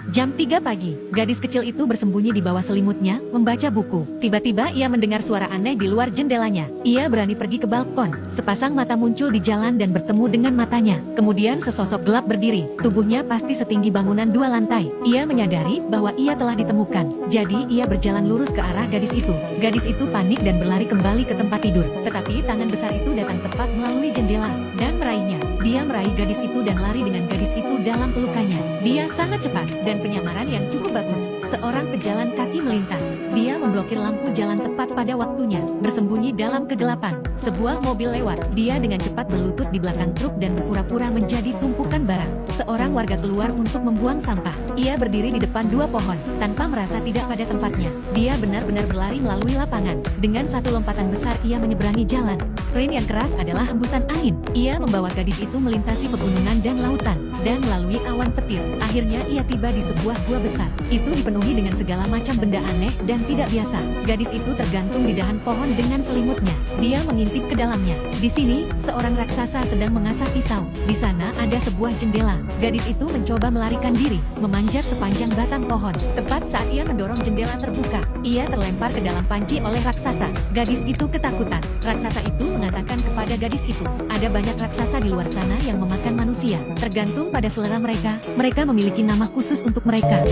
Jam 3 pagi, gadis kecil itu bersembunyi di bawah selimutnya, membaca buku. Tiba-tiba ia mendengar suara aneh di luar jendelanya. Ia berani pergi ke balkon. Sepasang mata muncul di jalan dan bertemu dengan matanya. Kemudian sesosok gelap berdiri. Tubuhnya pasti setinggi bangunan 2 lantai. Ia menyadari bahwa ia telah ditemukan. Jadi ia berjalan lurus ke arah gadis itu. Gadis itu panik dan berlari kembali ke tempat tidur. Tetapi tangan besar itu datang tepat melalui jendela dan meraihnya. Dia meraih gadis itu dan lari dengan gadis itu dalam pelukannya. Dia sangat cepat dan penyamaran yang cukup bagus. Seorang pejalan kaki melintas. Dia memblokir lampu jalan tepat pada waktunya, bersembunyi dalam kegelapan. Sebuah mobil lewat. Dia dengan cepat berlutut di belakang truk dan berpura-pura menjadi tumpukan barang. Seorang warga keluar untuk membuang sampah. Ia berdiri di depan 2 pohon, tanpa merasa tidak pada tempatnya. Dia benar-benar berlari melalui lapangan. Dengan satu lompatan besar ia menyeberangi jalan. Sprint yang keras adalah hembusan angin. Ia membawa gadis itu melintasi pegunungan dan lautan, dan melalui awan petir. Akhirnya ia tiba di sebuah gua besar. Itu dipenuhi dengan segala macam benda aneh dan tidak biasa. Gadis itu tergantung di dahan pohon dengan selimutnya. Dia mengintip ke dalamnya. Di sini, seorang raksasa sedang mengasah pisau. Di sana ada sebuah jendela. Gadis itu mencoba melarikan diri, memanjat sepanjang batang pohon. Tepat saat ia mendorong jendela terbuka, ia terlempar ke dalam panci oleh raksasa. Gadis itu ketakutan. Raksasa itu mengatakan kepada gadis itu, ada banyak raksasa di luar sana yang memakan manusia. Tergantung pada selera mereka, mereka memiliki nama khusus untuk mereka.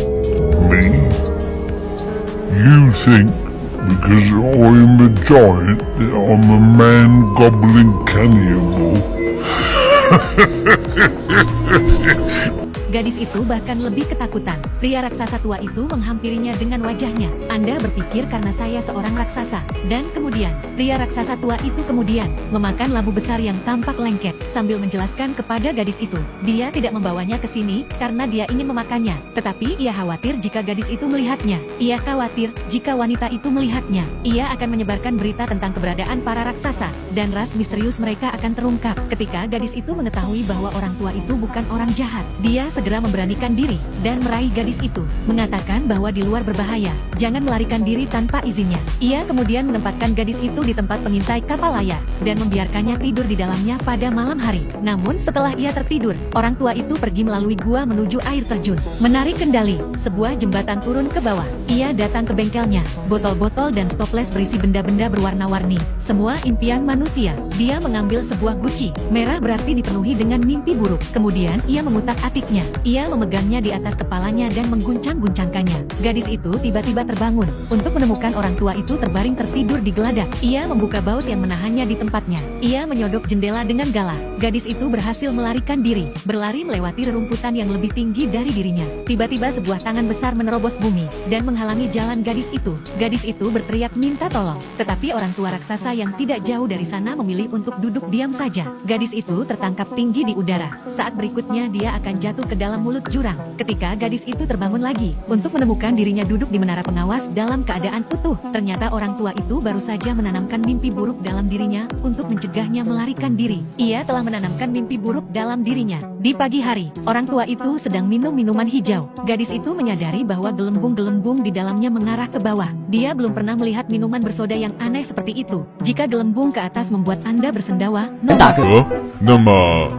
Me? You think because I'm a giant that I'm a man gobbling cannibal? Gadis itu bahkan lebih ketakutan. Pria raksasa tua itu menghampirinya dengan wajahnya. Anda berpikir karena saya seorang raksasa. Dan kemudian, pria raksasa tua itu kemudian memakan labu besar yang tampak lengket, sambil menjelaskan kepada gadis itu. Dia tidak membawanya ke sini karena dia ingin memakannya. Tetapi ia khawatir jika gadis itu melihatnya. Ia khawatir jika wanita itu melihatnya. Ia akan menyebarkan berita tentang keberadaan para raksasa, dan ras misterius mereka akan terungkap. Ketika gadis itu mengetahui bahwa orang tua itu bukan orang jahat, dia segera memberanikan diri dan meraih gadis itu, mengatakan bahwa di luar berbahaya, jangan melarikan diri tanpa izinnya. Ia kemudian menempatkan gadis itu di tempat pengintai kapal layar dan membiarkannya tidur di dalamnya pada malam hari. Namun setelah ia tertidur, orang tua itu pergi melalui gua menuju air terjun. Menarik kendali, sebuah jembatan turun ke bawah. Ia datang ke bengkelnya, botol-botol dan stoples berisi benda-benda berwarna-warni. Semua impian manusia. Dia mengambil sebuah guci merah, berarti dipenuhi dengan mimpi buruk. Kemudian ia mengutak-atiknya. Ia memegangnya di atas kepalanya dan mengguncang-guncangkannya. Gadis itu tiba-tiba terbangun untuk menemukan orang tua itu terbaring tertidur di geladak. Ia membuka baut yang menahannya di tempatnya. Ia menyodok jendela dengan galak. Gadis itu berhasil melarikan diri, berlari melewati rerumputan yang lebih tinggi dari dirinya. Tiba-tiba sebuah tangan besar menerobos bumi dan menghalangi jalan gadis itu. Gadis itu berteriak minta tolong, tetapi orang tua raksasa yang tidak jauh dari sana memilih untuk duduk diam saja. Gadis itu tertangkap tinggi di udara. Saat berikutnya dia akan jatuh ke dalam mulut jurang. Ketika gadis itu terbangun lagi untuk menemukan dirinya duduk di menara pengawas dalam keadaan utuh, ternyata orang tua itu baru saja menanamkan mimpi buruk dalam dirinya untuk mencegahnya melarikan diri. Ia telah menanamkan mimpi buruk dalam dirinya. Di pagi hari, orang tua itu sedang minum minuman hijau. Gadis itu menyadari bahwa gelembung-gelembung di dalamnya mengarah ke bawah. Dia belum pernah melihat minuman bersoda yang aneh seperti itu. Jika gelembung ke atas membuat Anda bersendawa, Nama.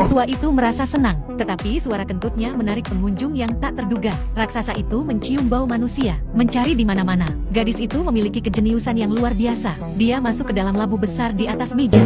orang tua itu merasa senang, tetapi suara kentutnya menarik pengunjung yang tak terduga. Raksasa itu mencium bau manusia, mencari di mana-mana. Gadis itu memiliki kejeniusan yang luar biasa. Dia masuk ke dalam labu besar di atas meja.